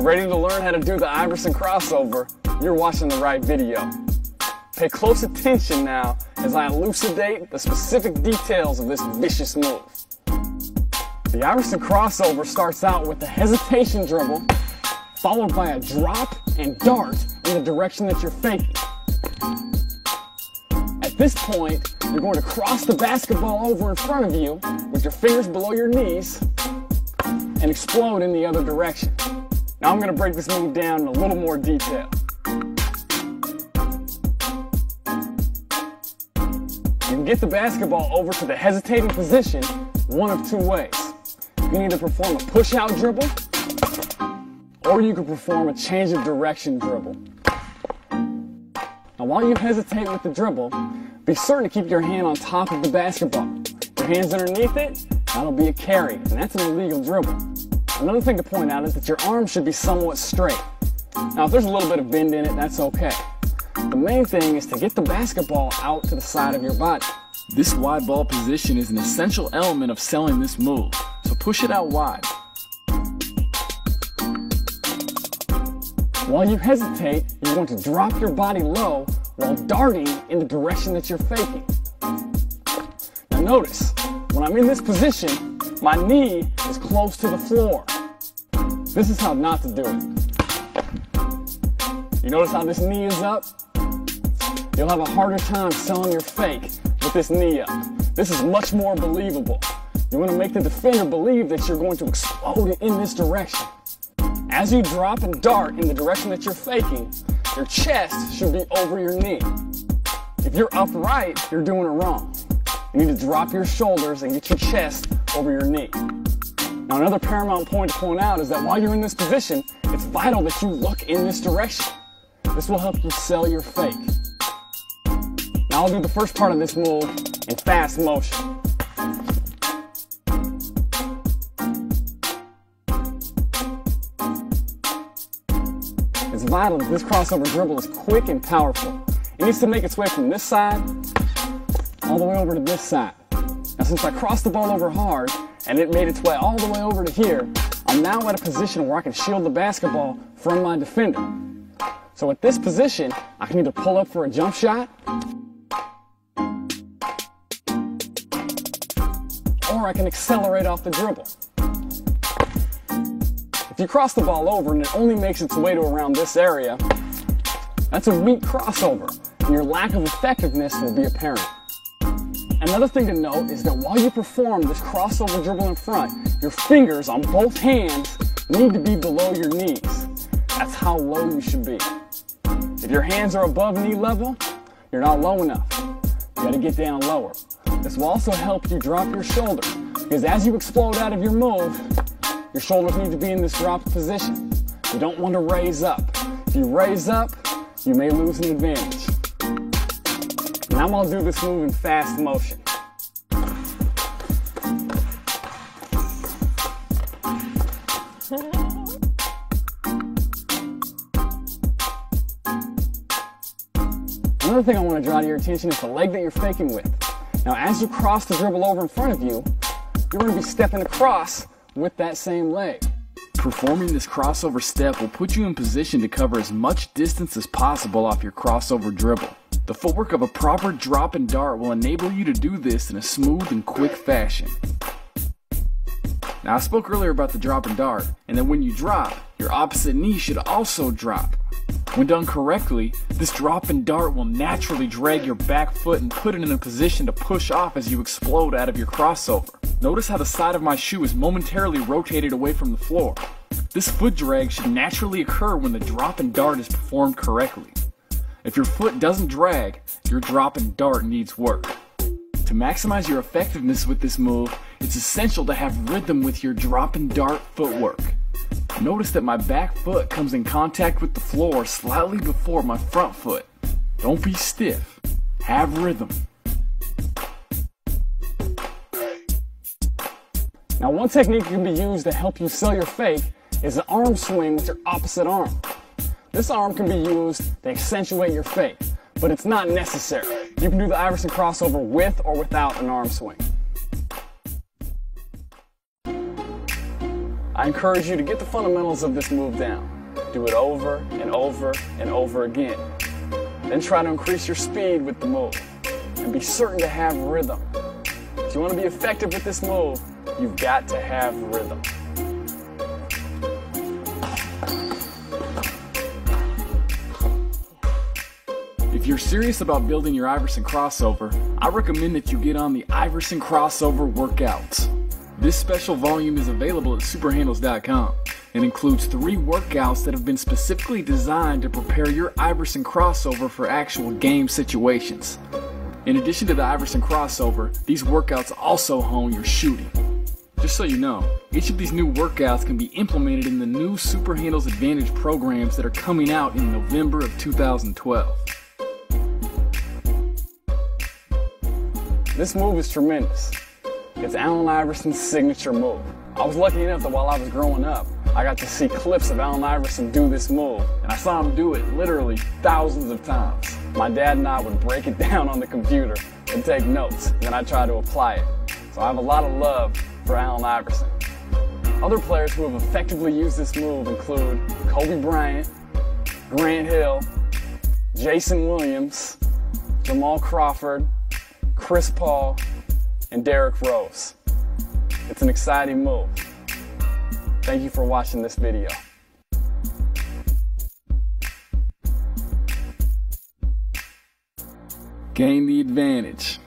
you're ready to learn how to do the Iverson crossover, you're watching the right video. Pay close attention now as I elucidate the specific details of this vicious move. The Iverson crossover starts out with a hesitation dribble, followed by a drop and dart in the direction that you're faking. At this point, you're going to cross the basketball over in front of you with your fingers below your knees and explode in the other direction. Now I'm going to break this move down in a little more detail. You can get the basketball over to the hesitating position one of two ways. You can either perform a push-out dribble, or you can perform a change of direction dribble. Now while you hesitate with the dribble, be certain to keep your hand on top of the basketball. If your hand's underneath it, that'll be a carry, and that's an illegal dribble. Another thing to point out is that your arm should be somewhat straight. Now if there's a little bit of bend in it, that's okay. The main thing is to get the basketball out to the side of your body. This wide ball position is an essential element of selling this move, so push it out wide. While you hesitate, you're going to drop your body low while darting in the direction that you're faking. Now notice, when I'm in this position, my knee is close to the floor. This is how not to do it. You notice how this knee is up? You'll have a harder time selling your fake with this knee up. This is much more believable. You want to make the defender believe that you're going to explode in this direction. As you drop and dart in the direction that you're faking, your chest should be over your knee. If you're upright, you're doing it wrong. You need to drop your shoulders and get your chest over your knee. Now another paramount point to point out is that while you're in this position, it's vital that you look in this direction. This will help you sell your fake. Now I'll do the first part of this move in fast motion. It's vital that this crossover dribble is quick and powerful. It needs to make its way from this side all the way over to this side. Now since I crossed the ball over hard and it made its way all the way over to here, I'm now at a position where I can shield the basketball from my defender. So at this position, I can either pull up for a jump shot, or I can accelerate off the dribble. If you cross the ball over and it only makes its way to around this area, that's a weak crossover, and your lack of effectiveness will be apparent. Another thing to note is that while you perform this crossover dribble in front, your fingers on both hands need to be below your knees. That's how low you should be. If your hands are above knee level, you're not low enough. You gotta get down lower. This will also help you drop your shoulder, because as you explode out of your move, your shoulders need to be in this dropped position. You don't want to raise up. If you raise up, you may lose an advantage. Now I'm going to do this move in fast motion. Another thing I want to draw to your attention is the leg that you're faking with. Now as you cross the dribble over in front of you, you're going to be stepping across with that same leg. Performing this crossover step will put you in position to cover as much distance as possible off your crossover dribble. The footwork of a proper drop and dart will enable you to do this in a smooth and quick fashion. Now I spoke earlier about the drop and dart, and that when you drop, your opposite knee should also drop. When done correctly, this drop and dart will naturally drag your back foot and put it in a position to push off as you explode out of your crossover. Notice how the side of my shoe is momentarily rotated away from the floor. This foot drag should naturally occur when the drop and dart is performed correctly. If your foot doesn't drag, your drop and dart needs work. To maximize your effectiveness with this move, it's essential to have rhythm with your drop and dart footwork. Notice that my back foot comes in contact with the floor slightly before my front foot. Don't be stiff. Have rhythm. Now one technique that can be used to help you sell your fake is an arm swing with your opposite arm. This arm can be used to accentuate your fake, but it's not necessary. You can do the Iverson crossover with or without an arm swing. I encourage you to get the fundamentals of this move down. Do it over and over and over again. Then try to increase your speed with the move. And be certain to have rhythm. If you want to be effective with this move, you've got to have rhythm. If you're serious about building your Iverson crossover, I recommend that you get on the Iverson crossover workouts. This special volume is available at superhandles.com and includes 3 workouts that have been specifically designed to prepare your Iverson crossover for actual game situations. In addition to the Iverson crossover, these workouts also hone your shooting. Just so you know, each of these new workouts can be implemented in the new Super Handles Advantage programs that are coming out in November of 2012. This move is tremendous. It's Allen Iverson's signature move. I was lucky enough that while I was growing up, I got to see clips of Allen Iverson do this move, and I saw him do it literally thousands of times. My dad and I would break it down on the computer and take notes, and then I try to apply it. So I have a lot of love for Allen Iverson. Other players who have effectively used this move include Kobe Bryant, Grant Hill, Jason Williams, Jamal Crawford, Chris Paul, and Derrick Rose. It's an exciting move. Thank you for watching this video. Gain the advantage.